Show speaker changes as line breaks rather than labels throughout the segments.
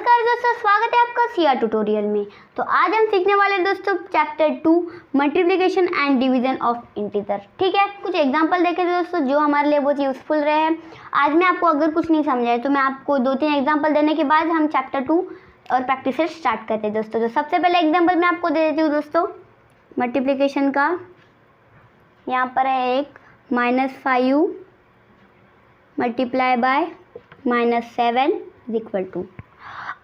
नमस्कार दोस्तों, स्वागत है आपका सीआर ट्यूटोरियल में। तो आज हम सीखने वाले दोस्तों chapter 2 multiplication and division of integer. ठीक है, कुछ एग्जांपल देखे थे दोस्तों जो हमारे लिए बहुत यूजफुल रहे हैं। आज मैं आपको अगर कुछ नहीं समझा है तो मैं आपको 2-3 एग्जांपल देने के बाद हम चैप्टर 2 और प्रैक्टिस से स्टार्ट करते हैं दोस्तों। तो सबसे पहले एग्जाम्पल मैं आपको दे देती हूँ दोस्तों मल्टीप्लिकेशन का। यहाँ पर है एक -5 multiply by -7 is equal to.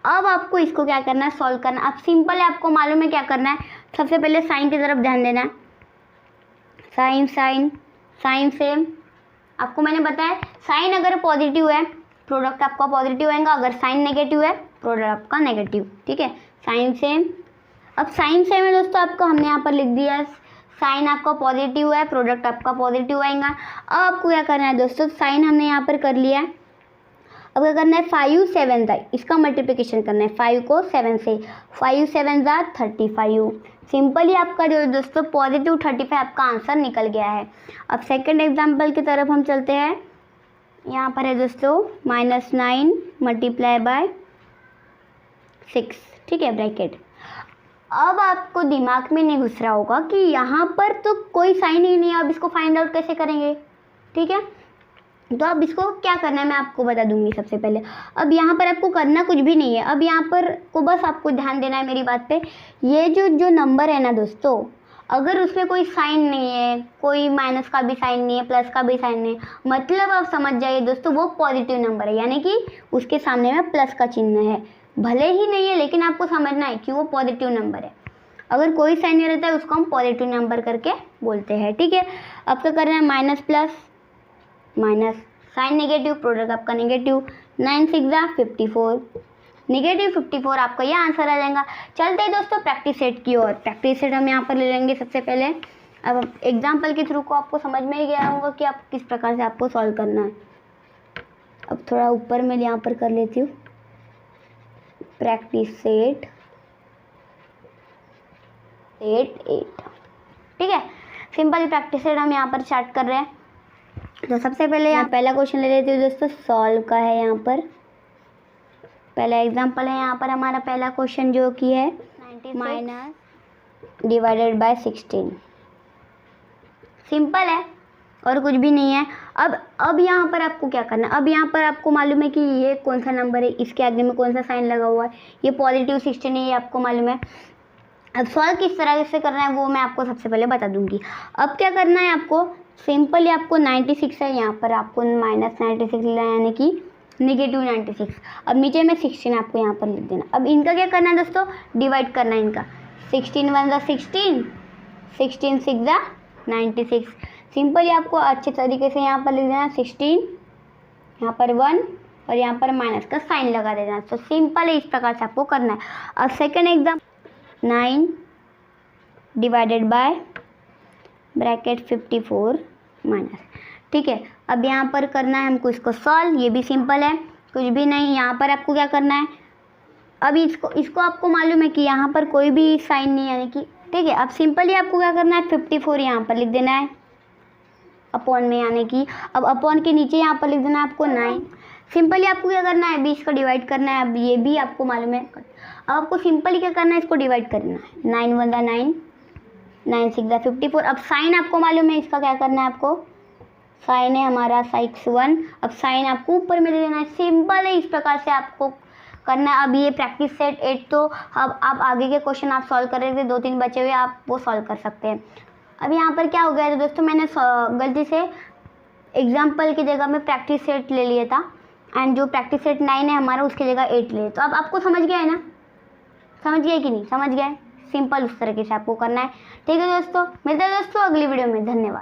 अब आपको इसको क्या करना है, सॉल्व करना। अब सिंपल है, आपको मालूम है क्या करना है। सबसे पहले साइन की तरफ ध्यान देना है। साइन साइन साइन सेम आपको मैंने बताया, साइन अगर पॉजिटिव है प्रोडक्ट आपका पॉजिटिव आएगा, अगर साइन नेगेटिव है प्रोडक्ट आपका नेगेटिव। ठीक है, साइन सेम। अब साइन सेम है दोस्तों, आपको हमने यहाँ पर लिख दिया साइन आपका पॉजिटिव है, प्रोडक्ट आपका पॉजिटिव आएगा। अब आपको क्या करना है दोस्तों, साइन हमने यहाँ पर कर लिया है। अब क्या करना है, 5 7 था, इसका मल्टीप्लिकेशन करना है 5 को 7 से। 5 7 जा 35। सिंपली आपका जो दोस्तों पॉजिटिव 35 आपका आंसर निकल गया है। अब सेकंड एग्जांपल की तरफ हम चलते हैं। यहाँ पर है दोस्तों -9 मल्टीप्लाई बाय 6। ठीक है, ब्रैकेट। अब आपको दिमाग में नहीं घुस रहा होगा कि यहाँ पर तो कोई साइन ही नहीं है, अब इसको फाइंड आउट कैसे करेंगे। ठीक है, तो अब इसको क्या करना है मैं आपको बता दूंगी सबसे पहले। अब यहाँ पर आपको करना कुछ भी नहीं है। अब यहाँ पर को बस आपको ध्यान देना है मेरी बात पे। ये जो नंबर है ना दोस्तों, अगर उसमें कोई साइन नहीं है, कोई माइनस का भी साइन नहीं है, प्लस का भी साइन नहीं है, मतलब आप समझ जाइए दोस्तों वो पॉजिटिव नंबर है, यानी कि उसके सामने में प्लस का चिन्ह है। भले ही नहीं है लेकिन आपको समझना है कि वो पॉजिटिव नंबर है। अगर कोई साइन नहीं रहता है उसको हम पॉजिटिव नंबर करके बोलते हैं। ठीक है, अब क्या करना है, minus plus minus, sign negative product आपका नेगेटिव। 9 6 जा 54, नेगेटिव 54 आपका यह आंसर आ जाएगा। चलते हैं दोस्तों प्रैक्टिस सेट की ओर। प्रैक्टिस सेट हम यहाँ पर ले लेंगे सबसे पहले। अब एग्जाम्पल के थ्रू को आपको समझ में ही गया होगा कि आप किस प्रकार से आपको सॉल्व करना है। अब थोड़ा ऊपर में यहाँ पर कर लेती हूँ प्रैक्टिस सेट 8। ठीक है, सिंपल प्रैक्टिस सेट हम यहाँ पर स्टार्ट कर रहे हैं। तो सबसे पहले यहाँ पहला क्वेश्चन ले लेते हैं दोस्तों, सॉल्व का है। यहाँ पर पहला एग्जांपल है। यहाँ पर हमारा पहला क्वेश्चन जो कि है 96 डिवाइडेड बाय 16। सिंपल है और कुछ भी नहीं है। अब यहाँ पर आपको क्या करना है, अब यहाँ पर आपको मालूम है कि ये कौन सा नंबर है, इसके आगे में कौन सा साइन लगा हुआ है, ये पॉजिटिव 16 है, ये आपको मालूम है। अब सॉल्व किस तरह से करना है वो मैं आपको सबसे पहले बता दूंगी। अब क्या करना है आपको, सिंपली आपको 96 है, यहाँ पर आपको -96 लेना है, यानी कि नेगेटिव 96। अब नीचे में 16 आपको यहाँ पर लिख देना। अब इनका क्या करना है दोस्तों, डिवाइड करना है इनका। 16 1 जा 16, 16 6 जा 96। सिंपली आपको अच्छे तरीके से यहाँ पर लिख देना 16, यहाँ पर 1 और यहाँ पर माइनस का साइन लगा देना। तो सिंपल है, इस प्रकार से आपको करना है। अब second exam 9 divided by bracket 54 minus. ठीक है, अब यहाँ पर करना है हमको इसको सॉल्व। ये भी सिंपल है, कुछ भी नहीं। यहाँ पर आपको क्या करना है, अभी इसको आपको मालूम है कि यहाँ पर कोई भी साइन नहीं, यानी कि ठीक है। अब सिंपली आपको क्या करना है, 54 यहाँ पर लिख देना है अपॉन में, यानी कि अब अपॉन के नीचे यहाँ पर लिख देना है आपको 9। सिंपली आपको क्या करना है, 20 का डिवाइड करना है। अब ये भी आपको मालूम है। अब आपको सिंपली क्या करना है, इसको डिवाइड करना है। 9 1 जा 9, 9 6 जा 54। अब साइन आपको मालूम है, इसका क्या करना है आपको, साइन है हमारा 6 1। अब साइन आपको ऊपर में ले लेना है। सिंपल है, इस प्रकार से आपको करना है। अब ये प्रैक्टिस सेट 8 तो अब आप आगे के क्वेश्चन आप सॉल्व कर रहे थे, 2-3 बचे हुए आप वो सॉल्व कर सकते हैं। अब यहाँ पर क्या हो गया था दोस्तों, मैंने गलती से एग्जाम्पल की जगह में प्रैक्टिस सेट ले लिया था, एंड जो प्रैक्टिस सेट 9 है हमारा उसकी जगह 8 ले। तो अब आपको समझ गया है ना, समझ गया कि नहीं, समझ गया है। सिंपल उस तरीके से आपको करना है। ठीक है दोस्तों, मिलते हैं दोस्तों अगली वीडियो में। धन्यवाद।